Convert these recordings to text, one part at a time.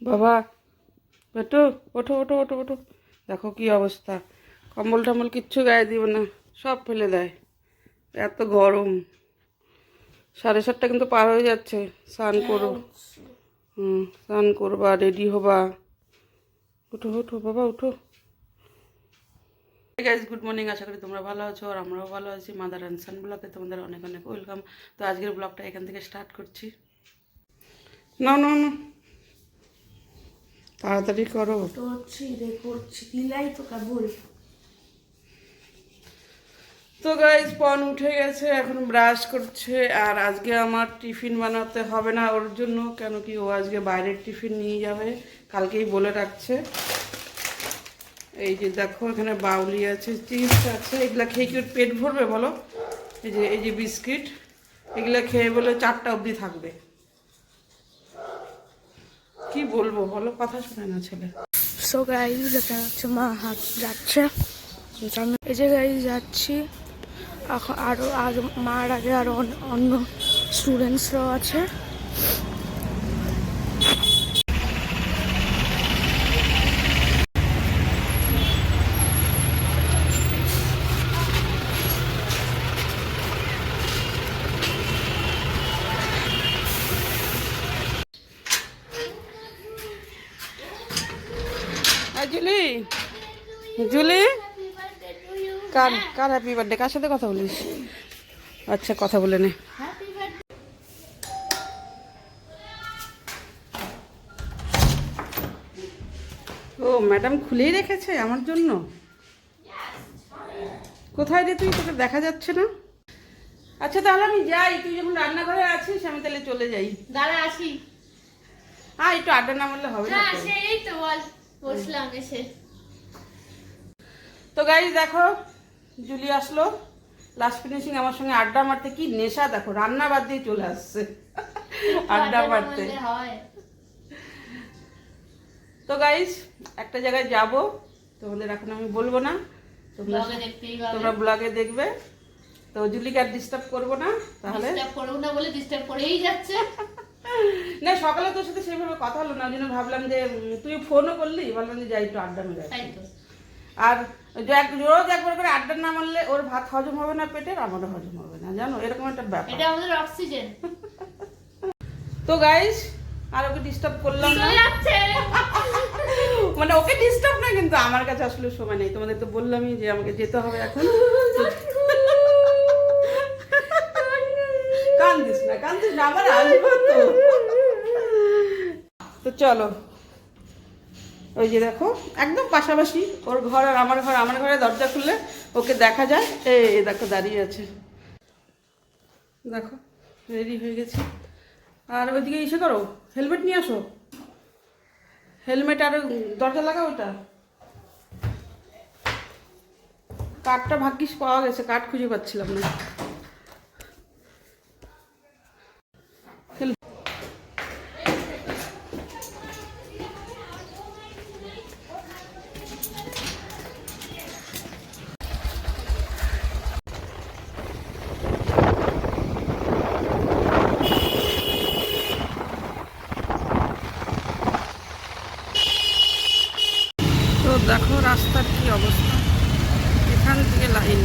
বাবা বেটু, ওঠো ওঠো ওঠো ওঠো। দেখো কি অবস্থা, কম্বল টম্বল কিচ্ছু গায়ে দিব না, সব ফেলে দেয়। এত গরম। 7:30 কিন্তু পার হয়ে যাচ্ছে। স্নান করো। স্নান করবা, রেডি হবা। উঠো উঠো বাবা উঠো। গাইজ গুড মর্নিং, আশা করি তোমরা ভালো আছো আর আমরাও ভালো আছি। মাদার অ্যান্ড সান ব্লগে তোমাদের অনেক অনেক ওয়েলকাম। তো আজকের ব্লগটা এখান থেকে স্টার্ট করছি। না না না, তাড়াতাড়ি করো। তো গাইজ পন উঠে গেছে, এখন ব্রাশ করছে। আর আজকে আমার টিফিন বানাতে হবে না ওর জন্য, কেন কি ও আজকে বাইরের টিফিন নিয়ে যাবে, কালকেই বলে রাখছে। এই যে দেখো এখানে বাউলি আছে, চিপস আছে, এগুলা খেয়ে কি ওর পেট ভরবে বলো? এই যে বিস্কিট, এগুলা খেয়ে বলে 4টা অবধি থাকবে। কি বলবো বলো, কথা শোনে না ছেলে। সো গাইজ দেখা যাচ্ছে মা হাত যাচ্ছে, এই যে গাইজ যাচ্ছি এখন। আর মার আগে আরো অন্য স্টুডেন্টসরাও আছে। জুলি, জুলি, কার কার হ্যাপি বার্থডে? কার সাথে কথা বলিস? আচ্ছা কথা বলে নে। ও ম্যাডাম খুলেই রেখেছে আমার জন্য। কোথায় রে তুই? তোকে দেখা যাচ্ছে না। আচ্ছা তাহলে আমি যাই, তুই যখন রান্নাঘরে আছিস আমি তাহলে চলে যাই। দাঁড়া আসি। হ্যাঁ একটু আড্ডা না মারলে হবে না। সেই তো বল, বসলাম এসে। তো গাইস দেখো, জুলি আসলো লাস্ট ফিনিশিং আমার সঙ্গে আড্ডা মারতে। কি নেশা দেখো, রান্না বাদ দিয়ে চলে আসছে আড্ডা মারতে। তো গাইস একটা জায়গায় যাব, তোমাদের এখন আমি বলবো না, তোমরা ব্লগে দেখবে। তো জুলিকে আর ডিস্টার্ব করবো না, তাহলে করবো না বলে ডিস্টার্ব করেই যাচ্ছে। না সকালে তোর সাথে সেইভাবে কথা হলো না, ওই জন্য ভাবলাম যে তুই ফোনও করলি, ভাবলাম যে যাই একটু আড্ডা মেরে। আর রোজ একবার করে আড্ডা না মারলে ওর ভাত হজম হবে না পেটের, আমারও হজম হবে না, জানো এরকম একটা ব্যাপার। এটা আমাদের অক্সিজেন। তো গাইস আর ওকে ডিস্টার্ব করলাম না, মানে ওকে ডিস্টার্ব না, কিন্তু আমার কাছে আসলে সময় নেই। তোমাদের তো বললামই যে আমাকে যেতে হবে এখন। কান্দিস না কান্দিস না, আবার আসবো তো। তো চলো, ওই যে দেখো একদম পাশাপাশি ওর ঘর আর আমার ঘর। আমার ঘরে দরজা খুললে ওকে দেখা যায়। এই দেখো দাঁড়িয়ে আছে, দেখো রেডি হয়ে গেছি। আর ওইদিকে ইসে করো, হেলমেট নিয়ে আসো, হেলমেট আর দরজা লাগাও। ওটা কাঠটা ভাগ্যিস পাওয়া গেছে, কাঠ খুঁজে পাচ্ছিলাম না। তো দেখো রাস্তার কি অবস্থা, এখান থেকে লাইন।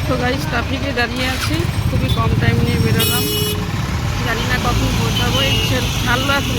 তো গাইস ট্রাফিকে দাঁড়িয়ে আছি, খুবই কম টাইম নিয়ে বেরোলাম, জানি না কখন পৌঁছাবো। এই ছাড়লো এখন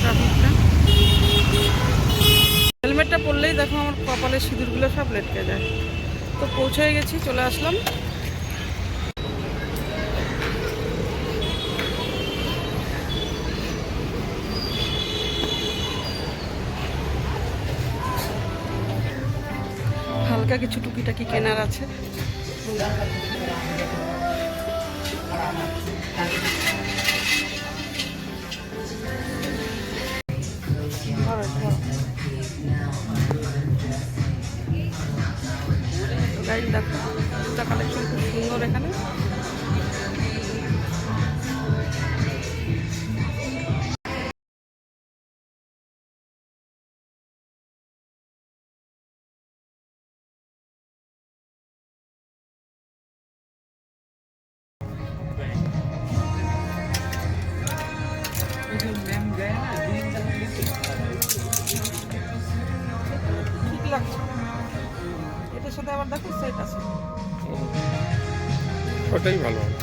ট্রাফিকটা। হেলমেটটা পরলেই দেখো আমার কপালের সিঁদুরগুলো সব লেটকে যায়। তো পৌঁছে গেছি, চলে আসলাম। হালকা কিছু টুকিটাকি কেনার আছে। গাইজ দেখো জুতা কালেকশন খুব সুন্দর এখানে। मैम गए ना সাথে সাথে আবার দেখো সেট আছে। ওটাই ভালো হবে।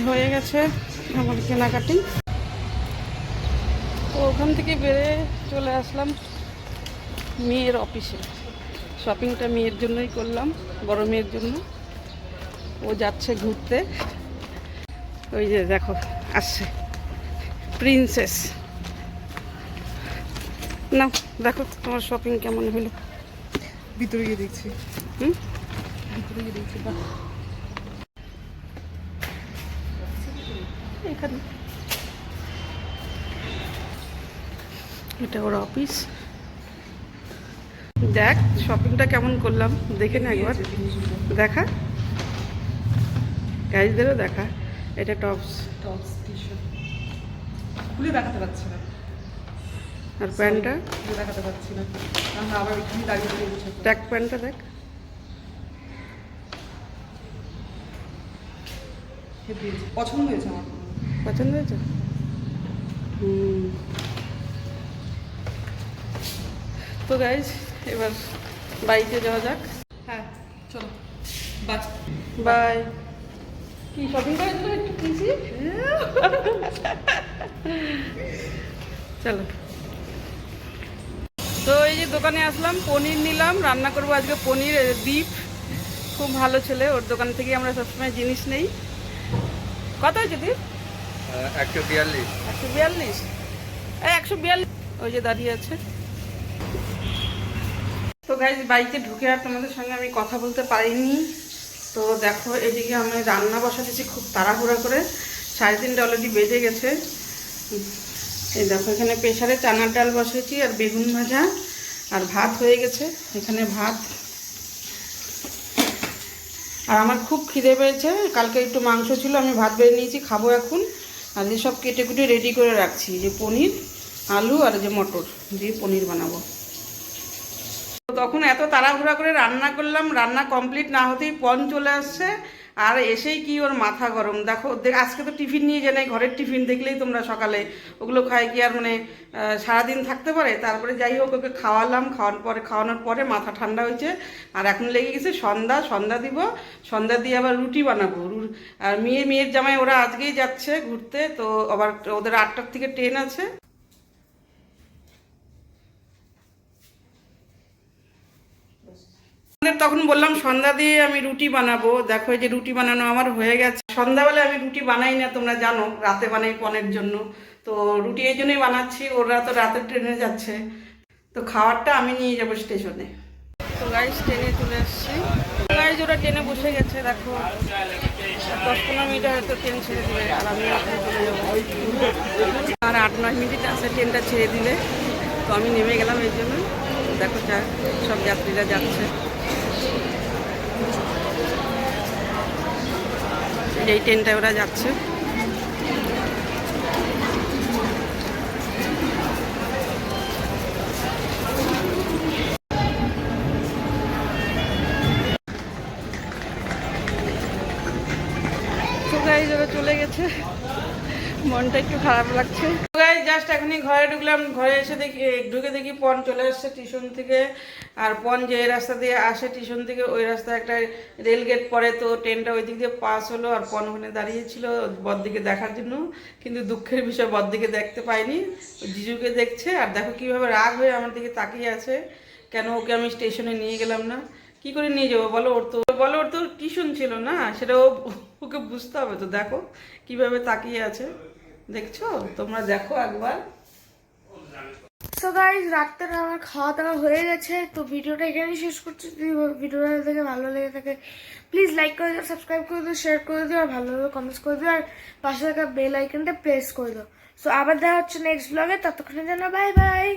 হয়ে গেছে আমার কেনাকাটি। তো ওখান থেকে বেরিয়ে চলে আসলাম মেয়ের অফিসে। শপিংটা মেয়ের জন্যই করলাম, বড় মেয়ের জন্য। ও যাচ্ছে ঘুরতে। ওই যে দেখো আসছে প্রিন্সেস। না দেখো তোমার শপিং কেমন হলো। ভিতরে গিয়ে দেখছি। হুম, ভিতরে গিয়ে দেখছি। বাহ, এখানে এটা ওর অফিস। দেখ শপিংটা কেমন করলাম, দেখে না একবার দেখা, গাইজদেরও দেখা। এটা টপস টপস টি শার্ট খুলে দেখাতে পারছি না, আর প্যান্টটা, খুলে দেখাতে পারছি না, আমরা আবার এখানে দাঁড়িয়ে দাঁড়িয়ে বসে আছি। ট্যাক প্যান্টটা দেখ। হেভি হয়েছে, পছন্দ হয়েছে আমার। পছন্দ হয়েছে? হুম। তো গাইজ এবার বাইকে যাওয়া যাক। হ্যাঁ চলো, বাস। বাই। কি শপিং করে দিল একটু কিছু? চলো। তো এই যে দোকানে আসলাম, পনির নিলাম, রান্না করবো আজকে পনির বিফ। খুব ভালো ছেলে, ওর দোকান থেকে আমরা সবসময় জিনিস নেই। কত হয়েছে দিদি? 142। 142? এই 142। ওই যে দাঁড়িয়ে আছে। তো গাইজ বাইকে ঢুকে আর তোমাদের সঙ্গে আমি কথা বলতে পারিনি। তো দেখো এদিকে আমি রান্না বসাতেছি খুব তাড়াহুড়া করে। 3:30 অলরেডি বেজে গেছে। এই দেখো এখানে প্রেসারে চানার ডাল বসেছি আর বেগুন ভাজা, আর ভাত হয়ে গেছে। এখানে ভাত। আর আমার খুব খিদে পেয়েছে, কালকে একটু মাংস ছিল, আমি ভাত বেড়ে নিয়েছি, খাবো এখন। আর এই সব কেটে কুটে রেডি করে রাখছি, যে পনির, আলু আর যে মটর দিয়ে পনির বানাবো। তখন এত তাড়াহুড়া করে রান্না করলাম, রান্না কমপ্লিট না হতেই পন চলে আসছে। আর এসেই কি ওর মাথা গরম দেখো। আজকে তো টিফিন নিয়ে যায় নাই, ঘরের টিফিন দেখলেই তোমরা সকালে ওগুলো খাই কি আর মানে সারাদিন থাকতে পারে। তারপরে যাই হোক ওকে খাওয়ালাম, খাওয়ানোর পরে মাথা ঠান্ডা হয়েছে। আর এখন লেগে গেছে সন্ধ্যা দিব। সন্ধ্যা দিয়ে আবার রুটি বানাবো। আর মেয়ের জামাই ওরা আজকেই যাচ্ছে ঘুরতে। তো আবার ওদের 8টার থেকে ট্রেন আছে। তখন বললাম সন্ধ্যা দিয়ে আমি রুটি বানাবো। দেখো এই যে রুটি বানানো আমার হয়ে গেছে। সন্ধ্যাবেলা আমি রুটি বানাই না, তোমরা জানো, রাতে বানাই পনের জন্য। তো রুটি এই জন্যই বানাচ্ছি, ওরা তো রাতের ট্রেনে যাচ্ছে। তো খাবারটা আমি নিয়ে যাবো স্টেশনে। তো গাইজ ট্রেনে চলে আসছি। গাইজ ওরা ট্রেনে বসে গেছে, দেখো 10-15 মিনিট হয়তো ট্রেন ছেড়ে দিলে আর আমি ওখানে চলে যাবো। আর 8-9 মিনিট আছে ট্রেনটা ছেড়ে দিলে। তো আমি নেমে গেলাম এই জন্য। দেখো সব যাত্রীরা যাচ্ছে। এই ট্রেনটায় ওরা যাচ্ছে। তো গাইজ ওরা চলে গেছে। মনটা একটু খারাপ লাগছে। জাস্ট এখনই ঘরে ঢুকলাম, ঘরে এসে ঢুকে দেখি পন চলে আসছে টিউশন থেকে। আর পন যে রাস্তা দিয়ে আসে টিউশন থেকে, ওই রাস্তায় একটা রেল গেট পড়ে, তো ট্রেনটা ওই দিক দিয়ে পাস হলো। আর পন ওখানে দাঁড়িয়েছিল বড়দিকে দেখার জন্য, কিন্তু দুঃখের বিষয় বড়দিকে দেখতে পাইনি, জিজুকে দেখছে। আর দেখো কীভাবে রাগ হয়ে আমার দিকে তাকিয়ে আছে, কেন ওকে আমি স্টেশনে নিয়ে গেলাম না। কি করে নিয়ে যাবো বলো, ওর তো টিউশন ছিল না, সেটা ওকে বুঝতে হবে। তো দেখো কিভাবে তাকিয়ে আছে, দেখছো? তোমরা দেখো একবার। সো গাইজ, রাত্রে আমার খাওয়া দাওয়া হয়ে গেছে, তো ভিডিওটা এখানেই শেষ করছি। যদি ভিডিওটা দেখে ভালো লেগে থাকে প্লিজ লাইক করে দিও, সাবস্ক্রাইব করে দিও, শেয়ার করে দিও, আর ভালো ভালো কমেন্টস করে দিও, আর পাশে থাকা বেল আইকনটা প্রেস করে দিও। সো আবার দেখা হচ্ছে নেক্সট ব্লগে, ততক্ষণের জন্য বাই বাই।